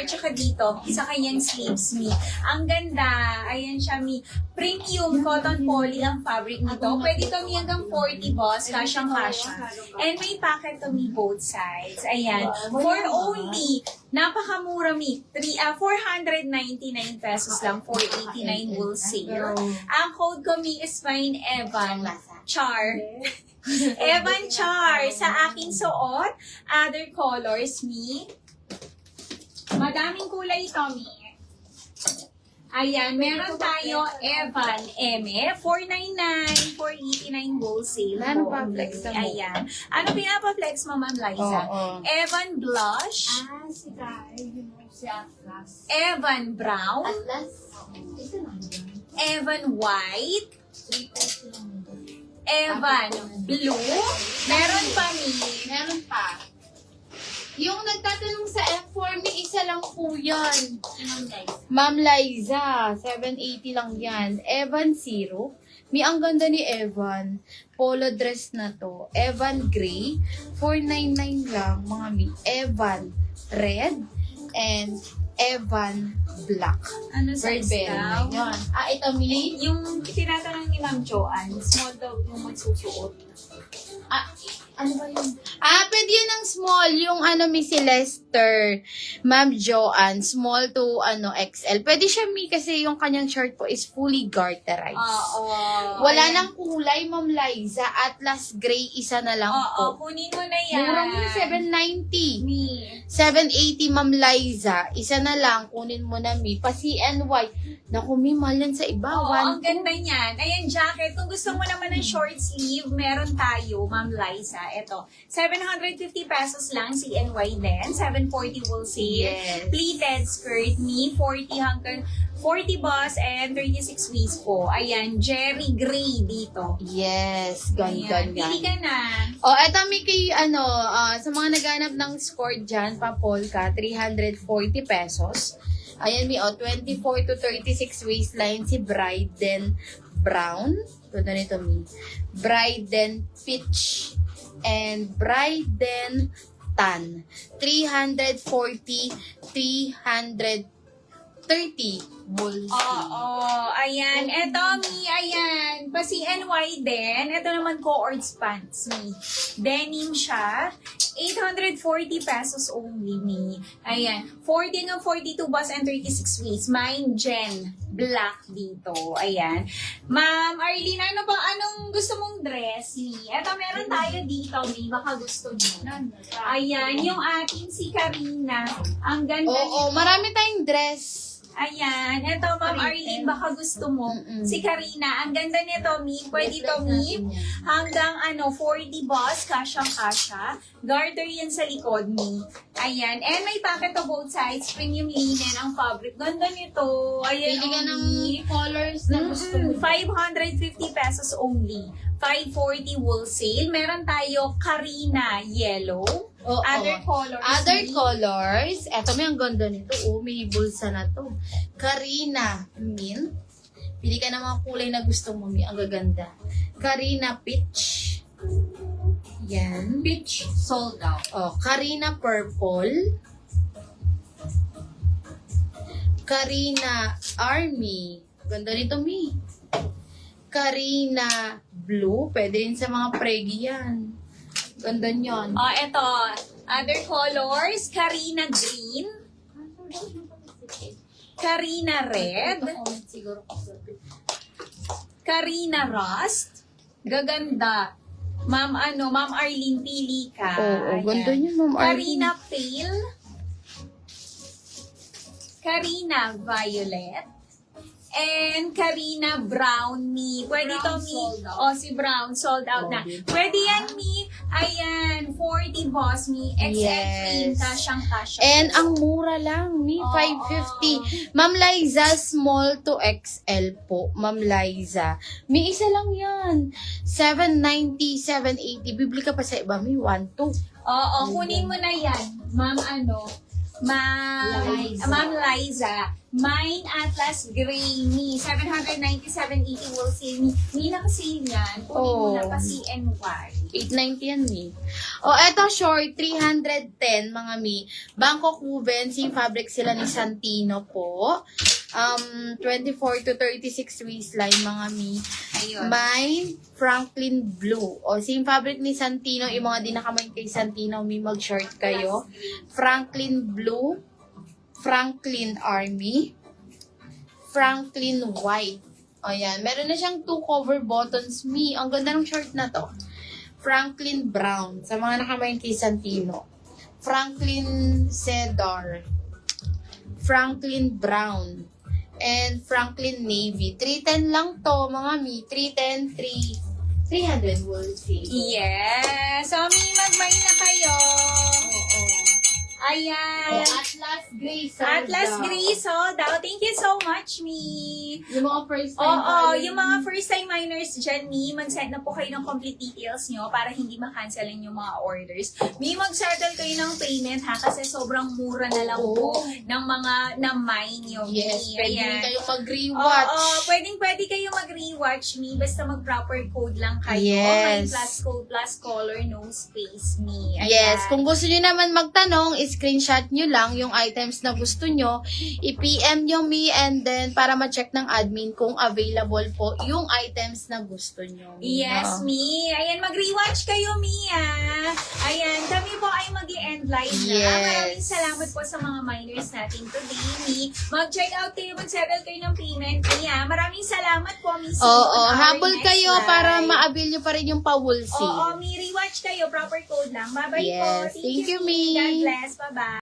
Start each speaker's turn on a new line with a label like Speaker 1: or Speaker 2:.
Speaker 1: at saka dito, sa kanyang sleeves, Mi. Ang ganda. Ayan siya, Mi. Premium cotton poly ang fabric nito. Pwede to, Mi, hanggang 40 boss. Kasyang-kasya. And may packet to, Mi, both sides. Ayan. For only, napakamura, Mi. 499 pesos lang. 489 wholesale. Ang code ko, Mi, is fine Evan Char. Evan Char. Sa aking suot, other colors, Mi. Madaming kulay ito, Mi. Ayan, meron tayo Evan Eme, 499, 489 wholesale.
Speaker 2: Ano
Speaker 1: po,
Speaker 2: pa
Speaker 1: Mi.
Speaker 2: flex mo?
Speaker 1: Ayan. Ano pinapa-flex mo, Ma'am Liza? Evan Blush,
Speaker 3: Si Kai, si Atlas.
Speaker 1: Evan Brown,
Speaker 3: Atlas? Ito lang yun.
Speaker 1: Evan White,
Speaker 3: 3 pesos lang yun.
Speaker 1: Evan Blue, meron pa, Mi.
Speaker 2: Meron pa. Yung nagtatanong sa F4, may isa lang po yan.
Speaker 3: Anong guys?
Speaker 2: Ma'am Liza, 780 lang yan. Evan Zero. May ang ganda ni Evan. Polo dress na to. Evan Gray. 499 lang, mga mi. Evan Red. And Evan Black.
Speaker 1: Ano size
Speaker 2: Burberry
Speaker 1: daw?
Speaker 2: na yan. ito mi.
Speaker 1: Yung tinatanong ni Ma'am Joanne, small daw yung magsusuot.
Speaker 2: Ano ba yun? Pwede yun ng small. Yung mi si Lester. Ma'am Joanne. Small to XL. Pwede siya mi kasi yung kanyang shirt po is fully garterized. Wala
Speaker 1: Ayan.
Speaker 2: nang kulay, Ma'am Liza. Atlas gray, isa na lang
Speaker 1: Oo,
Speaker 2: po.
Speaker 1: kunin mo na yan.
Speaker 2: Mura mo yung 790.
Speaker 1: Mi.
Speaker 2: 780, Ma'am Liza. Isa na lang. Kunin mo na, mi. Pa CNY. Naku, mi, mahal yan sa iba.
Speaker 1: Oo, ang
Speaker 2: 1,
Speaker 1: ganda niyan. Ayan, jacket. Kung gusto mo naman ng short sleeve, meron tayo, Ma'am Liza. Ito, 750 pesos lang, CNY din. 740 wholesale.
Speaker 2: Yes.
Speaker 1: Pleated skirt, mi. 40 hanggang 40 boss and 36 waist po. Ayan, Jerry Gray dito.
Speaker 2: Yes, ganda
Speaker 1: Ayan, pili
Speaker 2: yan.
Speaker 1: ka na.
Speaker 2: Eto mi kay, sa mga naghanap ng skirt dyan, pa polka, 340 pesos. Ayan mi, 24 to 36 waistline si Bryden Brown. Ganda nito mi. Bryden Peach and Bryden Tan. 340, 330 wholesale.
Speaker 1: Oo, ayan. Eto, mi, ayan. Pa CNY din. Ito naman co-ords pants, mi. Denim siya. 840 pesos only, mi. Ayan. 40 ng 42 bus and 36 waist. Mine, Jen. Black dito. Ayan. Ma'am Arlene, anong gusto mong dress, mi? Eto, meron tayo dito, mi. Baka gusto niyo. Ayan, yung ating si Karina. Ang ganda
Speaker 2: Oo,
Speaker 1: nito.
Speaker 2: marami tayong dress.
Speaker 1: Ayan, eto Ma'am Arlene, baka gusto mo. Si Karina, ang ganda nito, Mi. Pwede to, Mi. Hanggang 40 boss, kasyang-kasya. Garter yan sa likod, Mi. Ayan, and may packet to both sides. Premium linen ang fabric. Ganda nito. Ayan,
Speaker 2: Pili ka ng
Speaker 1: Mi.
Speaker 2: colors na gusto mo.
Speaker 1: 550 pesos only. 540 wholesale. Meron tayo Karina yellow.
Speaker 2: Oo.
Speaker 1: Other colors.
Speaker 2: Other
Speaker 1: Mi.
Speaker 2: colors. Eto, may ang ganda nito. May bulsa na to. Karina mint. Pili ka ng mga kulay na gusto mo, Mi. Ang gaganda. Karina peach. Yan.
Speaker 3: Peach sold out.
Speaker 2: Karina purple. Karina army. Ganda nito, Mi. Karina blue. Pwede rin sa mga pregi yan. Ganda niyan.
Speaker 1: Eto. Other colors. Karina green. Karina red.
Speaker 3: Siguro
Speaker 1: Karina rust. Gaganda. Ma'am Arlene, pili ka.
Speaker 2: Oo,
Speaker 1: Ayan.
Speaker 2: ganda niyan, Ma'am Arlene.
Speaker 1: Karina pale. Karina violet. And Karina Brown, Mi. Pwede to,
Speaker 3: Brown
Speaker 1: Mi.
Speaker 3: sold out.
Speaker 1: Si Brown, sold out na. Pwede yan, Mi. Ayan, 40 boss, Mi. XL
Speaker 2: Yes.
Speaker 1: kasyang-kasya.
Speaker 2: And ang mura lang, Mi,
Speaker 1: Oo.
Speaker 2: 550. Ma'am Liza, small to XL po. Ma'am Liza. Mi, isa lang yan. 790, 780. Bibili ka pa sa iba, Mi, 1, 2.
Speaker 1: Oo, kunin mo na yan. Ma'am Ma'am Liza. Mine Atlas Gray Me. 797.80 wholesale me. May naka-sale yan. Kunin mo na
Speaker 2: Oh.
Speaker 1: pa CNY.
Speaker 2: 890 yan, Mi. O, eto short, 310, mga Mi. Bangkok woven, same fabric sila ni Santino po. 24 to 36 waistline, mga Mi.
Speaker 1: Ayun.
Speaker 2: Mine, Franklin Blue. O, same fabric ni Santino. Yung mga di nakamain kay Santino, Mi, mag-short kayo. Franklin Blue, Franklin Army, Franklin White. O, yan. Meron na siyang 2 cover buttons, Mi. Ang ganda ng short na to. Franklin Brown, sa mga nakamain kay Santino. Franklin Cedar, Franklin Brown, and Franklin Navy. 310 lang to, mga Mi. 310, 300 wholesale.
Speaker 1: Yes. So, may magmay na kayo. Ayan.
Speaker 2: Atlas Gray sold
Speaker 1: Atlas
Speaker 2: out.
Speaker 1: Gray sold out. Thank you so much, Mi.
Speaker 2: Yung mga first time
Speaker 1: Oo,
Speaker 2: buyers.
Speaker 1: yung mga first time miners dyan, Mi, mag-send na po kayo ng complete details nyo para hindi makancelin yung mga orders. Mi, mag-settle kayo ng payment ha, kasi sobrang mura na lang po
Speaker 2: Oo.
Speaker 1: ng mga na-mine nyo, Mi.
Speaker 2: Yes, pwede
Speaker 1: Ayan.
Speaker 2: kayong mag-rewatch.
Speaker 1: Oo, pwede kayo mag-rewatch, Mi. Basta mag-proper code lang kayo.
Speaker 2: Yes.
Speaker 1: May plus code, plus color, no space, Mi. Ayan.
Speaker 2: Yes, kung gusto nyo naman magtanong, screenshot nyo lang yung items na gusto nyo, i-PM nyo me, and then para ma-check ng admin kung available po yung items na gusto nyo.
Speaker 1: Yes,
Speaker 2: No?
Speaker 1: Mi. Ayan, mag-rewatch kayo, Mi, ah. Ayan, kami po ay mag-i-end live na.
Speaker 2: Yes.
Speaker 1: Maraming salamat po sa mga miners natin today, Mi. Mag-check out kayo, mag-settle kayo ng payment, Mi, ah. Maraming salamat po, Mi. See you
Speaker 2: Oo,
Speaker 1: on our
Speaker 2: habol
Speaker 1: next
Speaker 2: kayo
Speaker 1: live.
Speaker 2: para ma-avail nyo pa rin yung pa-wool
Speaker 1: Oo,
Speaker 2: sale.
Speaker 1: Mi, rewatch kayo. Proper code lang. Bye-bye po.
Speaker 2: Yes, thank you, Mi.
Speaker 1: God bless. Bye-bye.